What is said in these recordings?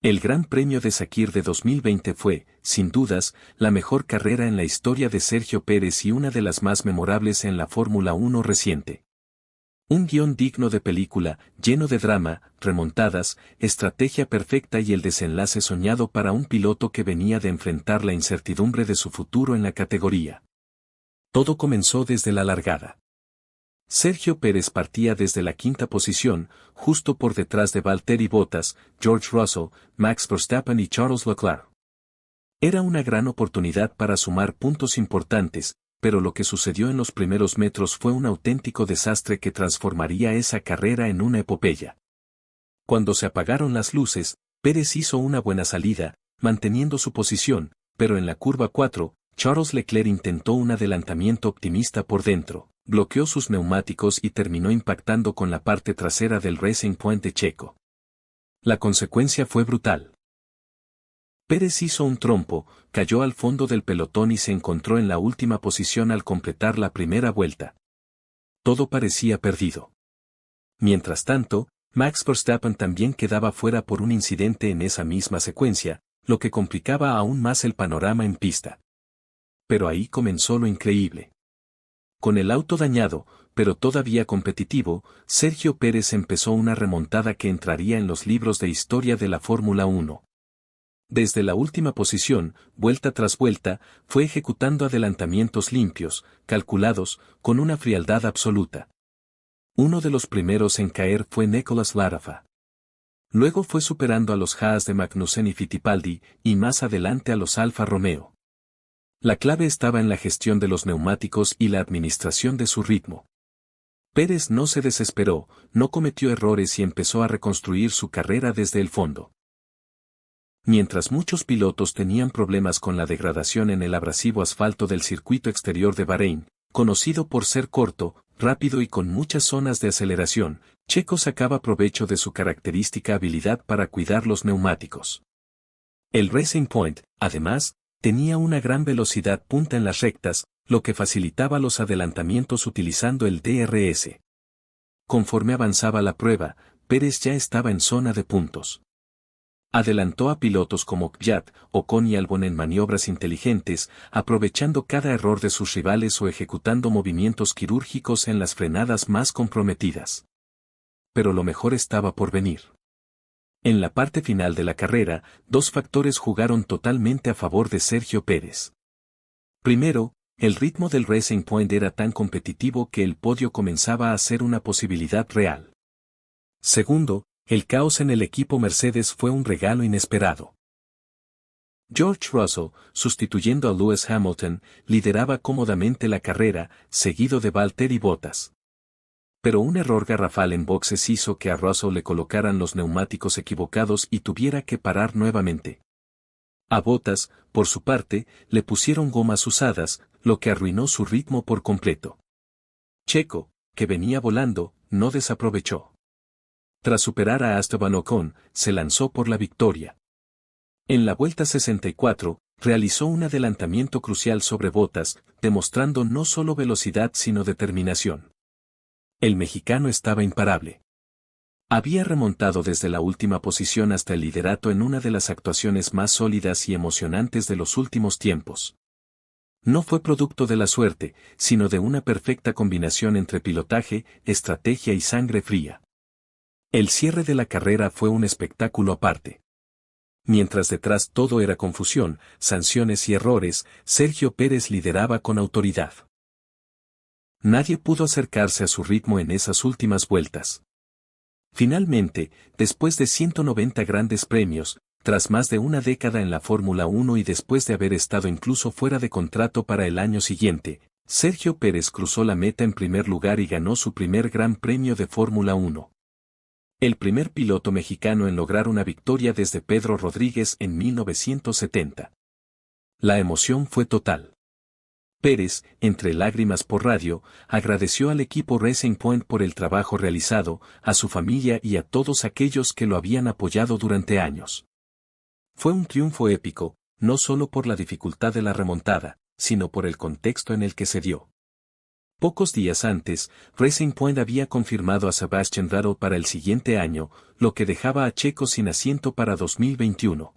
El Gran Premio de Sakir de 2020 fue, sin dudas, la mejor carrera en la historia de Sergio Pérez y una de las más memorables en la Fórmula 1 reciente. Un guión digno de película, lleno de drama, remontadas, estrategia perfecta y el desenlace soñado para un piloto que venía de enfrentar la incertidumbre de su futuro en la categoría. Todo comenzó desde la largada. Sergio Pérez partía desde la quinta posición, justo por detrás de Valtteri Bottas, George Russell, Max Verstappen y Charles Leclerc. Era una gran oportunidad para sumar puntos importantes, pero lo que sucedió en los primeros metros fue un auténtico desastre que transformaría esa carrera en una epopeya. Cuando se apagaron las luces, Pérez hizo una buena salida, manteniendo su posición, pero en la curva 4, Charles Leclerc intentó un adelantamiento optimista por dentro, bloqueó sus neumáticos y terminó impactando con la parte trasera del Racing Point de Checo. La consecuencia fue brutal. Pérez hizo un trompo, cayó al fondo del pelotón y se encontró en la última posición al completar la primera vuelta. Todo parecía perdido. Mientras tanto, Max Verstappen también quedaba fuera por un incidente en esa misma secuencia, lo que complicaba aún más el panorama en pista. Pero ahí comenzó lo increíble. Con el auto dañado, pero todavía competitivo, Sergio Pérez empezó una remontada que entraría en los libros de historia de la Fórmula 1. Desde la última posición, vuelta tras vuelta, fue ejecutando adelantamientos limpios, calculados, con una frialdad absoluta. Uno de los primeros en caer fue Nicolas Latifi. Luego fue superando a los Haas de Magnussen y Fittipaldi, y más adelante a los Alfa Romeo. La clave estaba en la gestión de los neumáticos y la administración de su ritmo. Pérez no se desesperó, no cometió errores y empezó a reconstruir su carrera desde el fondo. Mientras muchos pilotos tenían problemas con la degradación en el abrasivo asfalto del circuito exterior de Bahrein, conocido por ser corto, rápido y con muchas zonas de aceleración, Checo sacaba provecho de su característica habilidad para cuidar los neumáticos. El Racing Point, además, tenía una gran velocidad punta en las rectas, lo que facilitaba los adelantamientos utilizando el DRS. Conforme avanzaba la prueba, Pérez ya estaba en zona de puntos. Adelantó a pilotos como Kvyat, Ocon y Albon en maniobras inteligentes, aprovechando cada error de sus rivales o ejecutando movimientos quirúrgicos en las frenadas más comprometidas. Pero lo mejor estaba por venir. En la parte final de la carrera, dos factores jugaron totalmente a favor de Sergio Pérez. Primero, el ritmo del Racing Point era tan competitivo que el podio comenzaba a ser una posibilidad real. Segundo, el caos en el equipo Mercedes fue un regalo inesperado. George Russell, sustituyendo a Lewis Hamilton, lideraba cómodamente la carrera, seguido de Valtteri Bottas. Pero un error garrafal en boxes hizo que a Russell le colocaran los neumáticos equivocados y tuviera que parar nuevamente. A Bottas, por su parte, le pusieron gomas usadas, lo que arruinó su ritmo por completo. Checo, que venía volando, no desaprovechó. Tras superar a Esteban Ocon, se lanzó por la victoria. En la vuelta 64, realizó un adelantamiento crucial sobre Bottas, demostrando no solo velocidad sino determinación. El mexicano estaba imparable. Había remontado desde la última posición hasta el liderato en una de las actuaciones más sólidas y emocionantes de los últimos tiempos. No fue producto de la suerte, sino de una perfecta combinación entre pilotaje, estrategia y sangre fría. El cierre de la carrera fue un espectáculo aparte. Mientras detrás todo era confusión, sanciones y errores, Sergio Pérez lideraba con autoridad. Nadie pudo acercarse a su ritmo en esas últimas vueltas. Finalmente, después de 190 grandes premios, tras más de una década en la Fórmula 1 y después de haber estado incluso fuera de contrato para el año siguiente, Sergio Pérez cruzó la meta en primer lugar y ganó su primer Gran Premio de Fórmula 1. El primer piloto mexicano en lograr una victoria desde Pedro Rodríguez en 1970. La emoción fue total. Pérez, entre lágrimas por radio, agradeció al equipo Racing Point por el trabajo realizado, a su familia y a todos aquellos que lo habían apoyado durante años. Fue un triunfo épico, no solo por la dificultad de la remontada, sino por el contexto en el que se dio. Pocos días antes, Racing Point había confirmado a Sebastian Vettel para el siguiente año, lo que dejaba a Checo sin asiento para 2021.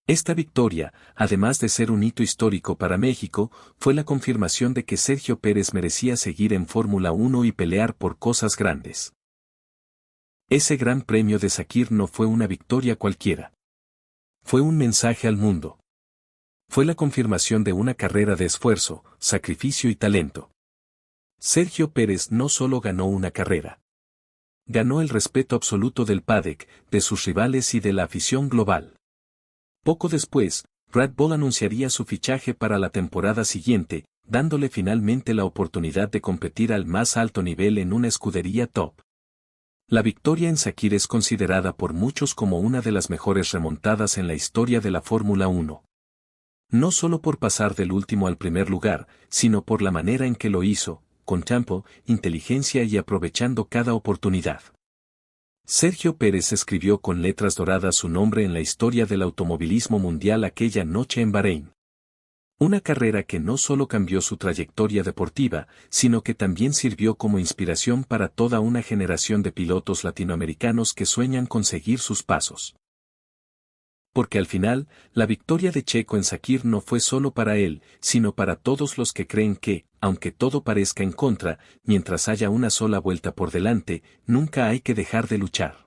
Esta victoria, además de ser un hito histórico para México, fue la confirmación de que Sergio Pérez merecía seguir en Fórmula 1 y pelear por cosas grandes. Ese Gran Premio de Sakir no fue una victoria cualquiera. Fue un mensaje al mundo. Fue la confirmación de una carrera de esfuerzo, sacrificio y talento. Sergio Pérez no solo ganó una carrera. Ganó el respeto absoluto del paddock, de sus rivales y de la afición global. Poco después, Red Bull anunciaría su fichaje para la temporada siguiente, dándole finalmente la oportunidad de competir al más alto nivel en una escudería top. La victoria en Sakir es considerada por muchos como una de las mejores remontadas en la historia de la Fórmula 1. No solo por pasar del último al primer lugar, sino por la manera en que lo hizo, con tiempo, inteligencia y aprovechando cada oportunidad. Sergio Pérez escribió con letras doradas su nombre en la historia del automovilismo mundial aquella noche en Bahrein. Una carrera que no solo cambió su trayectoria deportiva, sino que también sirvió como inspiración para toda una generación de pilotos latinoamericanos que sueñan con seguir sus pasos. Porque al final, la victoria de Checo en Sakir no fue solo para él, sino para todos los que creen que, aunque todo parezca en contra, mientras haya una sola vuelta por delante, nunca hay que dejar de luchar.